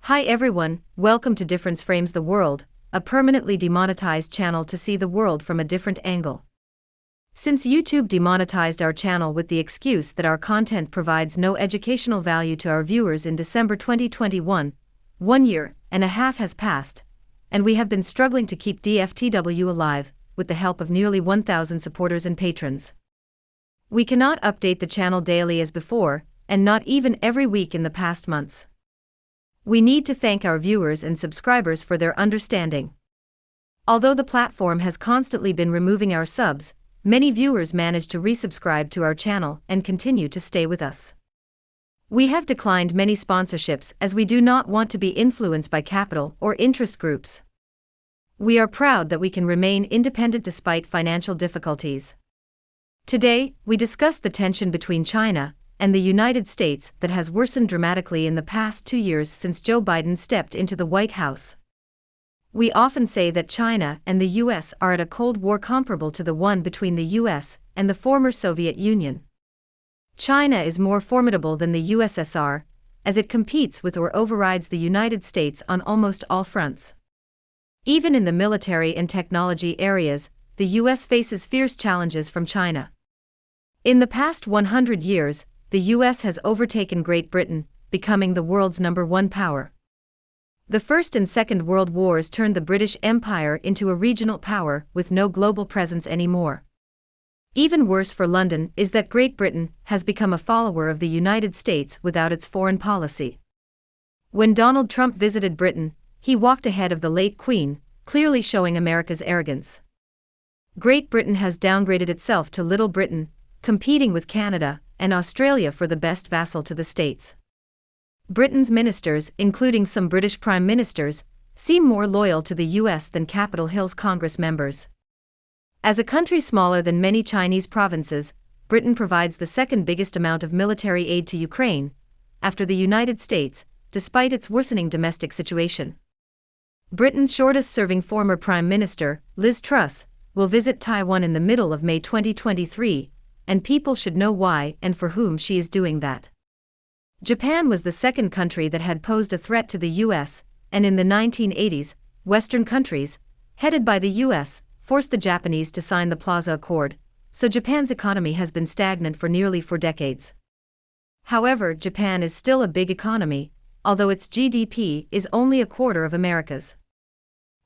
Hi everyone, welcome to Difference Frames the World, a permanently demonetized channel to see the world from a different angle. Since YouTube demonetized our channel with the excuse that our content provides no educational value to our viewers in December 2021, 1.5 years has passed, and we have been struggling to keep DFTW alive, with the help of nearly 1,000 supporters and patrons. We cannot update the channel daily as before, and not even every week in the past months. We need to thank our viewers and subscribers for their understanding. Although the platform has constantly been removing our subs, many viewers manage to resubscribe to our channel and continue to stay with us. We have declined many sponsorships as we do not want to be influenced by capital or interest groups. We are proud that we can remain independent despite financial difficulties. Today, we discuss the tension between China and the United States that has worsened dramatically in the past 2 years since Joe Biden stepped into the White House. We often say that China and the US are at a Cold War comparable to the one between the US and the former Soviet Union. China is more formidable than the USSR, as it competes with or overrides the United States on almost all fronts. Even in the military and technology areas, the US faces fierce challenges from China. In the past 100 years, the US has overtaken Great Britain, becoming the world's #1 power. The First and Second World Wars turned the British Empire into a regional power with no global presence anymore. Even worse for London is that Great Britain has become a follower of the United States without its foreign policy. When Donald Trump visited Britain, he walked ahead of the late Queen, clearly showing America's arrogance. Great Britain has downgraded itself to Little Britain, competing with Canada and Australia for the best vassal to the States. Britain's ministers, including some British prime ministers, seem more loyal to the US than Capitol Hill's Congress members. As a country smaller than many Chinese provinces, Britain provides the second biggest amount of military aid to Ukraine, after the United States, despite its worsening domestic situation. Britain's shortest-serving former Prime Minister, Liz Truss, will visit Taiwan in the middle of May 2023, and people should know why and for whom she is doing that. Japan was the second country that had posed a threat to the US, and in the 1980s, Western countries, headed by the US, forced the Japanese to sign the Plaza Accord, so Japan's economy has been stagnant for nearly 4 decades. However, Japan is still a big economy, although its GDP is only a quarter of America's.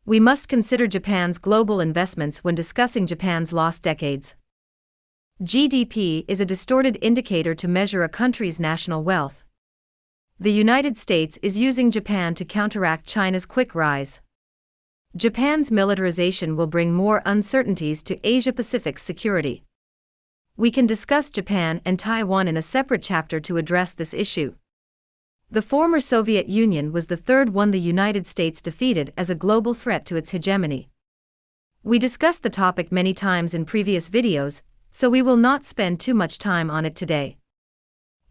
We must consider Japan's global investments when discussing Japan's lost decades. GDP is a distorted indicator to measure a country's national wealth. The United States is using Japan to counteract China's quick rise. Japan's militarization will bring more uncertainties to Asia-Pacific's security. We can discuss Japan and Taiwan in a separate chapter to address this issue. The former Soviet Union was the third one the United States defeated as a global threat to its hegemony. We discussed the topic many times in previous videos, so we will not spend too much time on it today.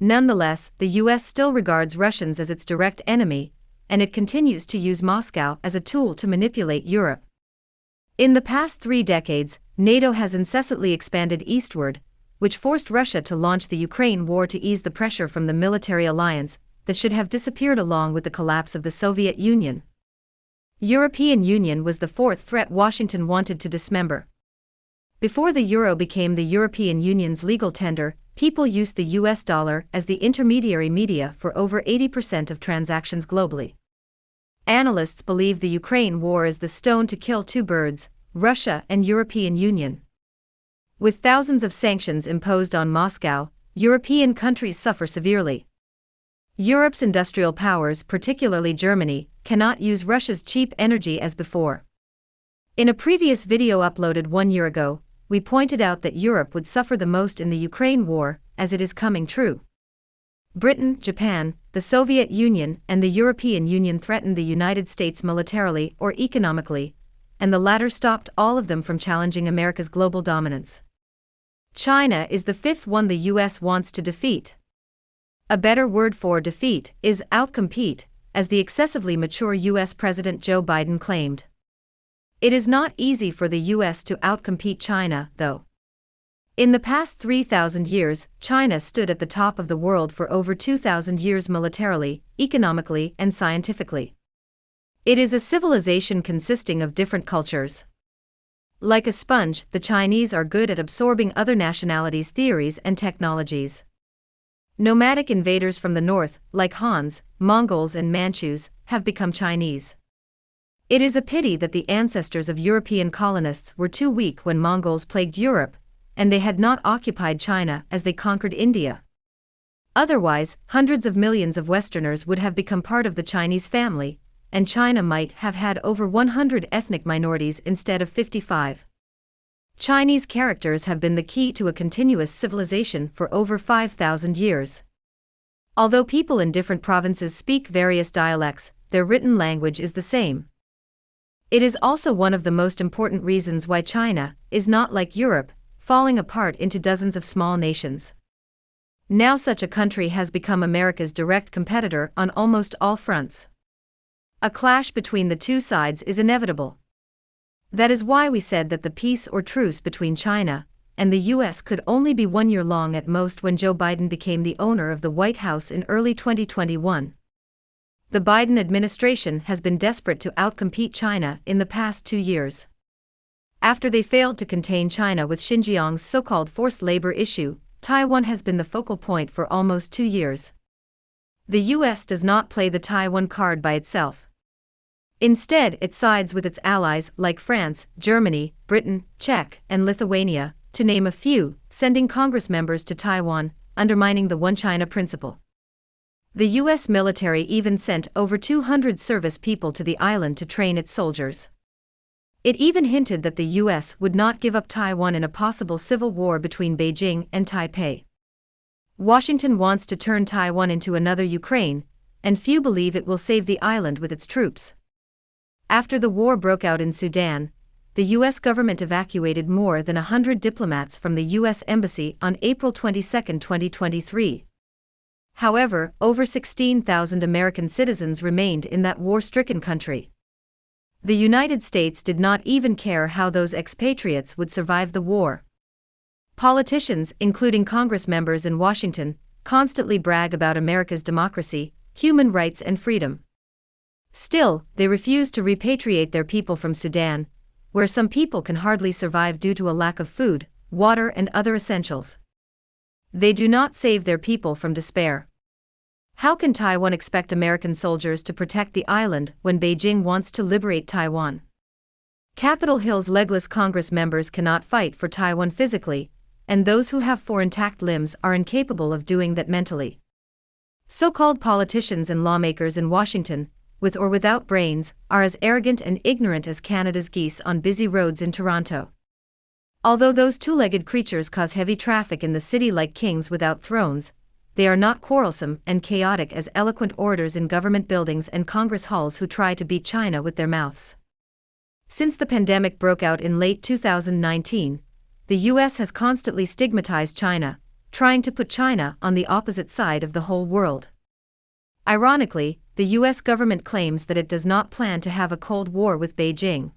Nonetheless, the US still regards Russians as its direct enemy, and it continues to use Moscow as a tool to manipulate Europe. In the past 3 decades, NATO has incessantly expanded eastward, which forced Russia to launch the Ukraine war to ease the pressure from the military alliance that should have disappeared along with the collapse of the Soviet Union. European Union was the 4th threat Washington wanted to dismember. Before the euro became the European Union's legal tender, people used the US dollar as the intermediary media for over 80% of transactions globally. Analysts believe the Ukraine war is the stone to kill 2 birds, Russia and European Union. With thousands of sanctions imposed on Moscow, European countries suffer severely. Europe's industrial powers, particularly Germany, cannot use Russia's cheap energy as before. In a previous video uploaded 1 year ago, we pointed out that Europe would suffer the most in the Ukraine war, as it is coming true. Britain, Japan, the Soviet Union, and the European Union threatened the United States militarily or economically, and the latter stopped all of them from challenging America's global dominance. China is the 5th one the US wants to defeat. A better word for defeat is outcompete, as the excessively mature US President Joe Biden claimed. It is not easy for the US to outcompete China, though. In the past 3,000 years, China stood at the top of the world for over 2,000 years militarily, economically, and scientifically. It is a civilization consisting of different cultures. Like a sponge, the Chinese are good at absorbing other nationalities' theories and technologies. Nomadic invaders from the north, like Hans, Mongols, and Manchus, have become Chinese. It is a pity that the ancestors of European colonists were too weak when Mongols plagued Europe, and they had not occupied China as they conquered India. Otherwise, hundreds of millions of Westerners would have become part of the Chinese family, and China might have had over 100 ethnic minorities instead of 55. Chinese characters have been the key to a continuous civilization for over 5,000 years. Although people in different provinces speak various dialects, their written language is the same. It is also one of the most important reasons why China is not like Europe, falling apart into dozens of small nations. Now such a country has become America's direct competitor on almost all fronts. A clash between the two sides is inevitable. That is why we said that the peace or truce between China and the US could only be 1 year long at most when Joe Biden became the owner of the White House in early 2021. The Biden administration has been desperate to outcompete China in the past 2 years. After they failed to contain China with Xinjiang's so-called forced labor issue, Taiwan has been the focal point for almost 2 years. The US does not play the Taiwan card by itself. Instead, it sides with its allies like France, Germany, Britain, Czech, and Lithuania, to name a few, sending Congress members to Taiwan, undermining the One China principle. The US military even sent over 200 service people to the island to train its soldiers. It even hinted that the US would not give up Taiwan in a possible civil war between Beijing and Taipei. Washington wants to turn Taiwan into another Ukraine, and few believe it will save the island with its troops. After the war broke out in Sudan, the US government evacuated more than 100 diplomats from the US Embassy on April 22, 2023. However, over 16,000 American citizens remained in that war-stricken country. The United States did not even care how those expatriates would survive the war. Politicians, including Congress members in Washington, constantly brag about America's democracy, human rights, and freedom. Still, they refuse to repatriate their people from Sudan, where some people can hardly survive due to a lack of food, water, and other essentials. They do not save their people from despair. How can Taiwan expect American soldiers to protect the island when Beijing wants to liberate Taiwan? Capitol Hill's legless Congress members cannot fight for Taiwan physically, and those who have 4 intact limbs are incapable of doing that mentally. So-called politicians and lawmakers in Washington, with or without brains, are as arrogant and ignorant as Canada's geese on busy roads in Toronto. Although those two-legged creatures cause heavy traffic in the city like kings without thrones, they are not quarrelsome and chaotic as eloquent orators in government buildings and Congress halls who try to beat China with their mouths. Since the pandemic broke out in late 2019, the US has constantly stigmatized China, trying to put China on the opposite side of the whole world. Ironically, the US government claims that it does not plan to have a Cold War with Beijing.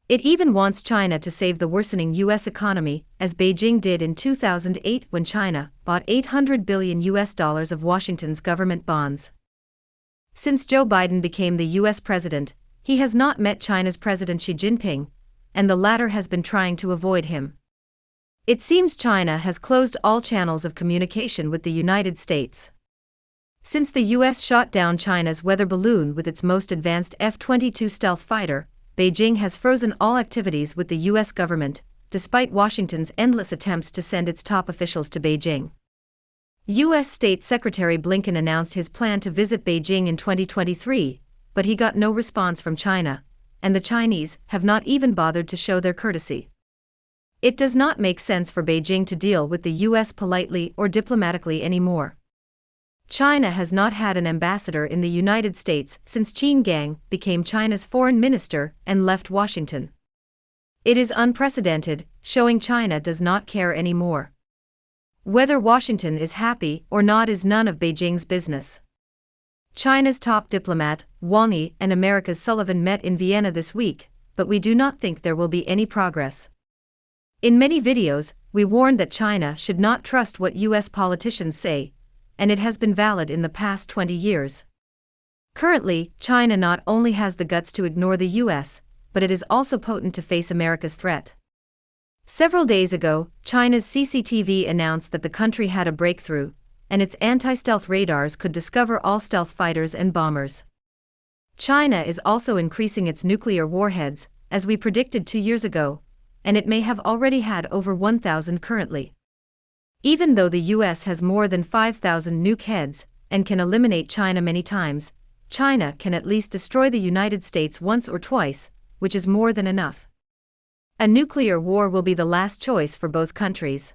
It even wants China to save the worsening US economy, as Beijing did in 2008 when China bought $800 billion of Washington's government bonds. Since Joe Biden became the US president, he has not met China's President Xi Jinping, and the latter has been trying to avoid him. It seems China has closed all channels of communication with the United States. Since the US shot down China's weather balloon with its most advanced F-22 stealth fighter, Beijing has frozen all activities with the US government, despite Washington's endless attempts to send its top officials to Beijing. US State Secretary Blinken announced his plan to visit Beijing in 2023, but he got no response from China, and the Chinese have not even bothered to show their courtesy. It does not make sense for Beijing to deal with the US politely or diplomatically anymore. China has not had an ambassador in the United States since Qin Gang became China's foreign minister and left Washington. It is unprecedented, showing China does not care anymore. Whether Washington is happy or not is none of Beijing's business. China's top diplomat, Wang Yi, and America's Sullivan met in Vienna this week, but we do not think there will be any progress. In many videos, we warned that China should not trust what US politicians say, and it has been valid in the past 20 years. Currently, China not only has the guts to ignore the US, but it is also potent to face America's threat. Several days ago, China's CCTV announced that the country had a breakthrough, and its anti-stealth radars could discover all stealth fighters and bombers. China is also increasing its nuclear warheads, as we predicted 2 years ago, and it may have already had over 1,000 currently. Even though the US has more than 5,000 nuke heads, and can eliminate China many times, China can at least destroy the United States once or twice, which is more than enough. A nuclear war will be the last choice for both countries.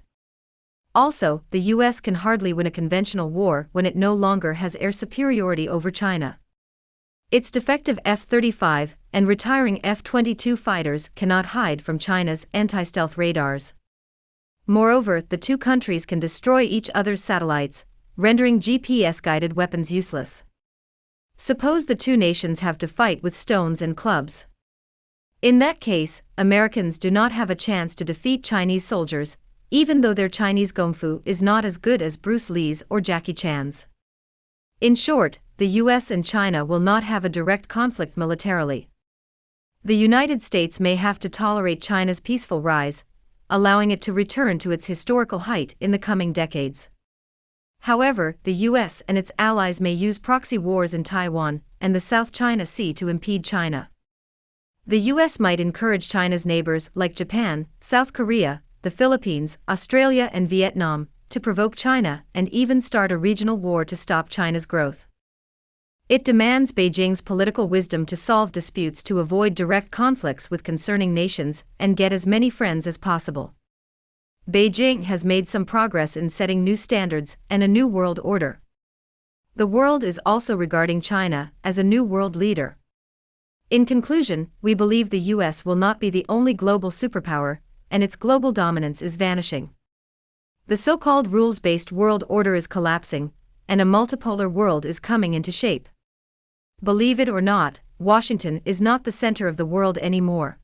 Also, the US can hardly win a conventional war when it no longer has air superiority over China. Its defective F-35 and retiring F-22 fighters cannot hide from China's anti-stealth radars. Moreover, the two countries can destroy each other's satellites, rendering GPS-guided weapons useless. Suppose the two nations have to fight with stones and clubs. In that case, Americans do not have a chance to defeat Chinese soldiers, even though their Chinese kung-fu is not as good as Bruce Lee's or Jackie Chan's. In short, the US and China will not have a direct conflict militarily. The United States may have to tolerate China's peaceful rise, allowing it to return to its historical height in the coming decades. However, the US and its allies may use proxy wars in Taiwan and the South China Sea to impede China. The US might encourage China's neighbors like Japan, South Korea, the Philippines, Australia and Vietnam to provoke China and even start a regional war to stop China's growth. It demands Beijing's political wisdom to solve disputes to avoid direct conflicts with concerning nations and get as many friends as possible. Beijing has made some progress in setting new standards and a new world order. The world is also regarding China as a new world leader. In conclusion, we believe the US will not be the only global superpower, and its global dominance is vanishing. The so-called rules-based world order is collapsing, and a multipolar world is coming into shape. Believe it or not, Washington is not the center of the world anymore.